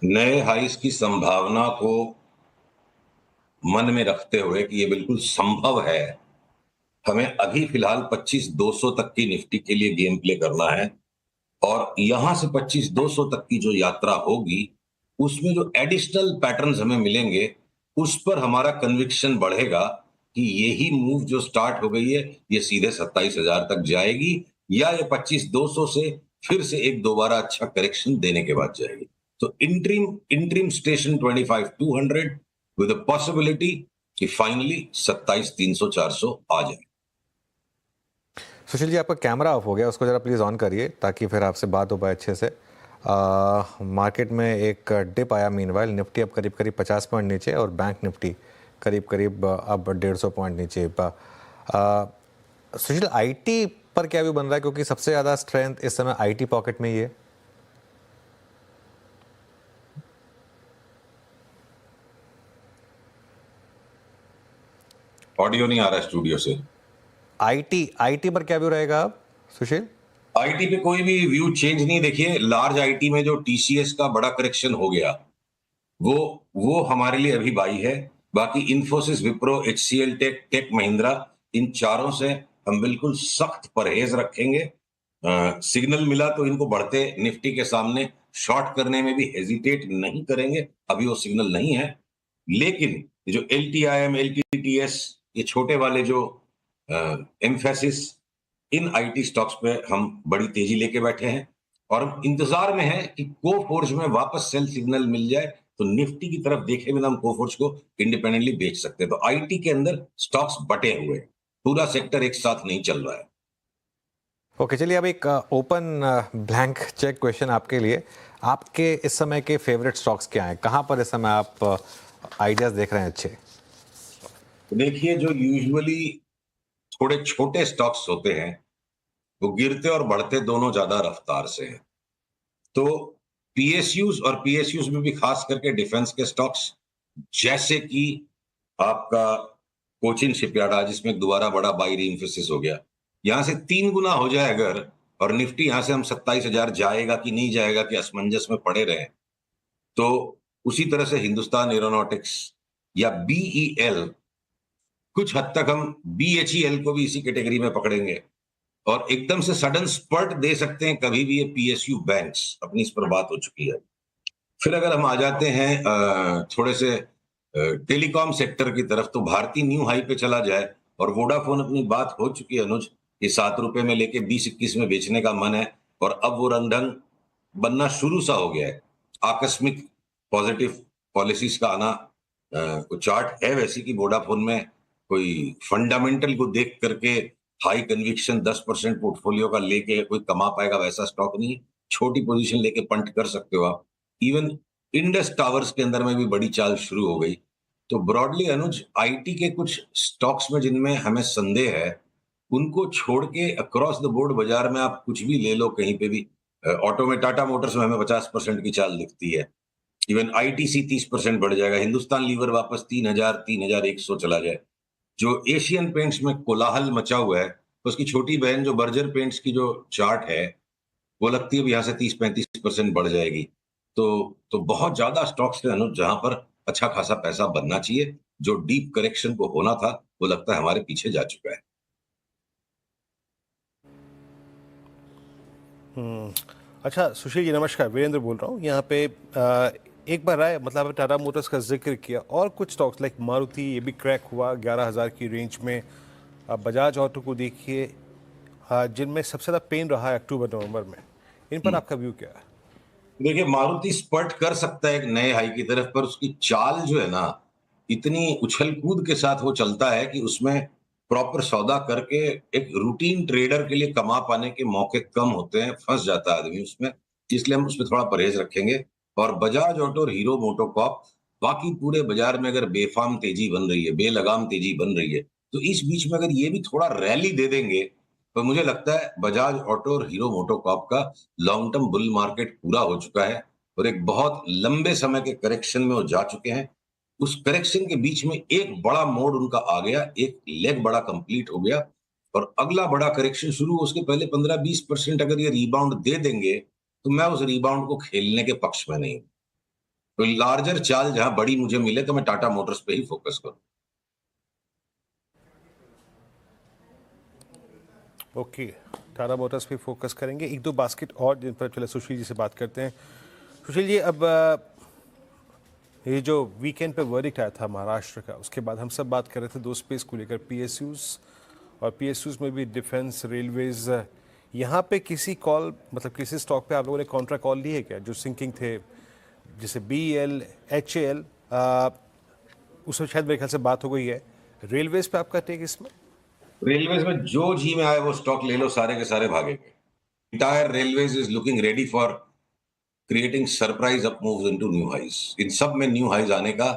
नए हाइस की संभावना को मन में रखते हुए कि ये बिल्कुल संभव है, हमें अभी फिलहाल 25,200 तक की निफ्टी के लिए गेम प्ले करना है और यहां से 25,200 तक की जो यात्रा होगी, उसमें जो एडिशनल पैटर्न्स हमें मिलेंगे, उस पर हमारा कन्विक्शन बढ़ेगा कि यही मूव जो स्टार्ट हो गई है, ये सीधे 27,000 तक जाएगी या ये 25,200 से फिर से एक दोबारा अच्छा करेक्शन देने के बाद जाएगी। तो interim station 25,200 with a possibility कि फाइनली 27,300 400 आ जाए। सुशील जी, आपका कैमरा ऑफ हो गया, उसको ज़रा प्लीज़ ऑन करिए ताकि फिर आपसे बात हो पाए अच्छे से। मार्केट में एक डिप आया, मीनवाइल निफ्टी अब करीब करीब 50 पॉइंट नीचे और बैंक निफ्टी करीब करीब अब 150 पॉइंट नीचे। सुशील, आईटी पर क्या व्यू बन रहा है, क्योंकि सबसे ज़्यादा स्ट्रेंथ इस समय आईटी पॉकेट में ही है। ऑडियो नहीं आ रहा स्टूडियो से। आईटी पर क्या व्यू रहेगा अब सुशील? आईटी पे कोई भी व्यू चेंज नहीं। देखिए, लार्ज आईटी में जो टीसीएस का बड़ा करेक्शन हो गया, वो वो हमारे लिए अभी बाई है। बाकी इंफोसिस, विप्रो, एचसीएल, टेक महिंद्रा, इन चारों से हम बिल्कुल सख्त परहेज रखेंगे। सिग्नल मिला तो इनको बढ़ते निफ्टी के सामने शॉर्ट करने में भी हेजिटेट नहीं करेंगे। अभी वो सिग्नल नहीं है, लेकिन जो एलटीआईएम, एलटीटीएस, ये छोटे वाले जो एम्फेसिस, इन आईटी स्टॉक्स पे हम बड़ी तेजी लेके बैठे हैं और हम इंतजार में है कि कोफोर्ज में वापस सेल सिग्नल मिल जाए तो निफ्टी की तरफ देखे बिना हम कोफोर्ज को इंडिपेंडेंटली बेच सकते हैं। तो आईटी के अंदर स्टॉक्स बटे हुए, पूरा सेक्टर एक साथ नहीं चल रहा है। ओके, चलिए अब एक ओपन ब्लैंक चेक क्वेश्चन आपके लिए। आपके इस समय के फेवरेट स्टॉक्स क्या हैं? कहाँ पर इस समय आप आइडियाज देख रहे हैं अच्छे? तो देखिए, जो यूजुअली थोड़े छोटे स्टॉक्स होते हैं, वो गिरते और बढ़ते दोनों ज्यादा रफ्तार से हैं। तो पीएसयूज और पीएसयूज में भी खास करके डिफेंस के स्टॉक्स, जैसे कि आपका कोचिन शिपयार्ड, आज इसमें दोबारा बड़ा बाई रीइंफोसिस हो गया। यहां से 3 गुना हो जाए अगर, और निफ्टी यहां से हम 27,000 जाएगा कि नहीं जाएगा कि असमंजस में पड़े रहे, तो उसी तरह से हिंदुस्तान एरोनॉटिक्स या बीईएल, कुछ हद तक हम बीएचईएल को भी इसी कैटेगरी में पकड़ेंगे और एकदम से सडन स्पर्ट दे सकते हैं कभी भी ये पीएसयू बैंक्स। अपनी इस पर बात हो चुकी है। फिर अगर हम आ जाते हैं थोड़े से टेलीकॉम सेक्टर की तरफ, तो भारती न्यू हाई पे चला जाए और वोडाफोन, अपनी बात हो चुकी है अनुज, कि 7 रुपए में लेके 20-21 में बेचने का मन है और अब वो रंगढंग बनना शुरू सा हो गया है। आकस्मिक पॉजिटिव पॉलिसीज का आना, चार्ट है वैसी कि वोडाफोन में कोई फंडामेंटल को देख करके हाई कन्विक्शन 10% पोर्टफोलियो का लेके कोई कमा पाएगा वैसा स्टॉक नहीं है। छोटी पोजीशन लेके पंट कर सकते हो आप। इवन इंडस टावर्स के अंदर में भी बड़ी चाल शुरू हो गई। तो ब्रॉडली अनुज, आईटी के कुछ स्टॉक्स में जिनमें हमें संदेह है, उनको छोड़ के अक्रॉस द बोर्ड बाजार में आप कुछ भी ले लो कहीं पे भी। ऑटो में टाटा मोटर्स में हमें 50% की चाल दिखती है। इवन आईटीसी 30% बढ़ जाएगा। हिंदुस्तान लीवर वापस 3,000 3,100 चला जाए। जो एशियन पेंट्स में कोलाहल मचा हुआ है, उसकी छोटी बहन जो बर्जर पेंट्स की जो चार्ट है, वो लगती है यहाँ से 30-35% बढ़ जाएगी। तो बहुत ज्यादा स्टॉक्स है अनुज, जहां पर अच्छा खासा पैसा बनना चाहिए। जो डीप करेक्शन को होना था, वो लगता है हमारे पीछे जा चुका है। अच्छा सुशील जी, नमस्कार, वीरेंद्र बोल रहा हूँ यहाँ पे। एक बार राय, मतलब आपने टाटा मोटर्स का जिक्र किया और कुछ स्टॉक्स लाइक मारुति, ये भी क्रैक हुआ 11,000 की रेंज में। बजाज ऑटो को देखिए, जिनमें सबसे ज़्यादा पेन रहा है अक्टूबर नवंबर में। इन पर आपका व्यू क्या है? देखिए, मारुति स्पर्ट कर सकता है एक नए हाई की तरफ, पर उसकी चाल जो है ना, इतनी उछल कूद के साथ वो चलता है कि उसमें प्रॉपर सौदा करके एक रूटीन ट्रेडर के लिए कमा पाने के मौके कम होते हैं, फंस जाता है आदमी उसमें। इसलिए हम उसमें थोड़ा परहेज रखेंगे। और बजाज ऑटो और हीरो मोटोकॉर्प, बाकी पूरे बाजार में अगर बेफाम तेजी बन रही है, बेलगाम तेजी बन रही है, तो इस बीच में अगर ये भी थोड़ा रैली दे देंगे, तो मुझे लगता है बजाज ऑटो और हीरो मोटोकॉर्प का लॉन्ग टर्म बुल मार्केट पूरा हो चुका है और एक बहुत लंबे समय के करेक्शन में वो जा चुके हैं। उस करेक्शन के बीच में एक बड़ा मोड़ उनका आ गया, एक लेग बड़ा कंप्लीट हो गया और अगला बड़ा करेक्शन शुरू हो, उसके पहले 15-20% अगर ये रिबाउंड दे देंगे, तो मैं उस रिबाउंड को खेलने के पक्ष में नहीं हूं। कोई लार्जर चाल जहां बड़ी मुझे मिले तो मैं टाटा मोटर्स पे ही फोकस करूं। ओके, टाटा मोटर्स पे फोकस करेंगे। एक दो बास्केट और जिन पर चले सुशील जी से बात करते हैं। सुशील जी, अब ये जो वीकेंड पे वर्डिक्ट आया था महाराष्ट्र का, उसके बाद हम सब बात कर रहे थे दो स्पेस को लेकर, पीएसयूज, और पीएसयूज में भी डिफेंस, रेलवेज। यहाँ पे किसी कॉल, मतलब किसी स्टॉक पे आप लोगों ने कॉन्ट्रा कॉल लिए क्या, जो सिंकिंग थे, जैसे BEL, HAL, उसमें शायद मेरे ख्याल से बात हो गई है। रेलवेज पे आपका टेक इसमें? रेलवेज में जो जी में आए वो स्टॉक ले लो, सारे के सारे भागेंगे। Entire railways is looking ready for creating surprise up moves into new highs. इन सब में न्यू हाइज आने का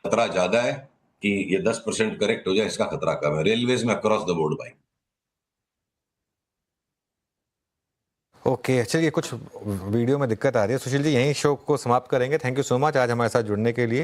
खतरा ज्यादा है कि ये 10% करेक्ट हो जाए, इसका खतरा कम है। रेलवेज में अक्रॉस द बोर्ड भाई। ओके, चलिए कुछ वीडियो में दिक्कत आ रही है सुशील जी, यहीं शो को समाप्त करेंगे। थैंक यू सो मच आज हमारे साथ जुड़ने के लिए।